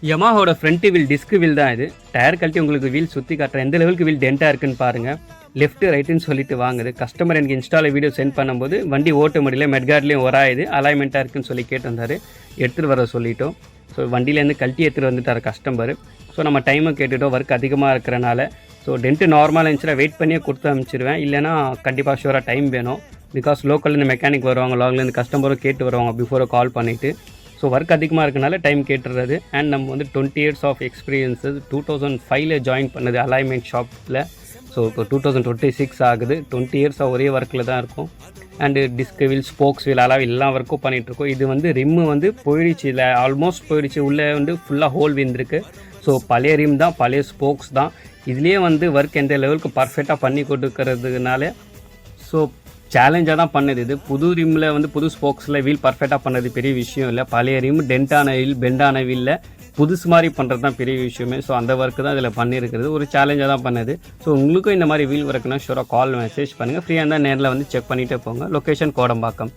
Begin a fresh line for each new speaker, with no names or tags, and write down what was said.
யமாஹோட front wheel disk wheel தான் இது. Tyre கழட்டி உங்களுக்கு வீல் சுற்றி காட்டுறேன், எந்த லெவலுக்கு வீல் டென்ட்டாக இருக்குன்னு பாருங்கள். லெஃப்ட் ரைட்டுன்னு சொல்லிட்டு வாங்குது. கஸ்டமர் எனக்கு இன்ஸ்டாவில் வீடியோ சென்ட் பண்ணும்போது வண்டி ஓட்ட முடியல, மெட்கார்ட்லேயும் ஒராயுது, அலைன்மெண்ட்டாக இருக்குன்னு சொல்லி கேட்டு வந்தார். எடுத்துகிட்டு வர சொல்லிட்டோம். ஸோ வண்டியிலேருந்து கழட்டி எடுத்துகிட்டு வந்துட்டார் கஸ்டமர். ஸோ நம்ம டைமை கேட்டுவிட்டோம், ஒர்க் அதிகமாக இருக்கிறனால. ஸோ டென்ட்டு நார்மலாக இருந்துச்சுன்னா வெயிட் பண்ணியே கொடுத்து அனுப்பிச்சிடுவேன், இல்லைனா கண்டிப்பாக ஷூராக டைம் வேணும். பிகாஸ் லோக்கல்லேருந்து மெக்கானிக் வருவாங்க, லாங்லேருந்து கஸ்டமரும் கேட்டு வருவாங்க பிஃபோரை கால் பண்ணிவிட்டு. ஸோ ஒர்க் அதிகமாக இருக்கனால டைம் கேட்டுறது. அண்ட் நம்ம வந்து 20 years ஆஃப் எக்ஸ்பீரியன்ஸு. 2005 ஜாயின் பண்ணது அலைன்மெண்ட் ஷாப்பில். ஸோ இப்போ 2026 ஆகுது. 20 years ஒரே ஒர்க்கில் தான் இருக்கும். And disc wheel, spokes wheel, alloy எல்லா ஒர்க்கும் பண்ணிகிட்ருக்கோம். இது வந்து ரிம்மு வந்து போயிடுச்சு, இல்லை ஆல்மோஸ்ட் போயிடுச்சு. உள்ளே வந்து ஃபுல்லாக ஹோல் விழுந்திருக்கு. ஸோ பழைய ரிம் தான், பழைய ஸ்போக்ஸ் தான். இதுலேயே வந்து ஒர்க் எந்த லெவலுக்கு பர்ஃபெக்டாக பண்ணி கொடுக்கறதுனால ஸோ சேலஞ்சாக தான் பண்ணுது. இது புது ரிம்மில் வந்து புது ஸ்போக்ஸில் வீல் பர்ஃபெக்டாக பண்ணது பெரிய விஷயம் இல்லை. பழைய ரிம் டென்ட்டான வீல், பெண்டான வீலில் புதுசு மாதிரி பண்ணுறது தான் பெரிய விஷயமே. ஸோ அந்த ஒர்க்கு தான் இதில் பண்ணியிருக்கிறது. ஒரு சேலஞ்சாக தான் பண்ணுது. ஸோ உங்களுக்கும் இந்த மாதிரி வீல் ஒர்க்குனா ஷூராக கால் மெசேஜ் பண்ணுங்கள். ஃப்ரீயாக இருந்தால் நேரில் வந்து செக் பண்ணிகிட்டே போங்க. லொக்கேஷன் கோடம்பாக்கம்.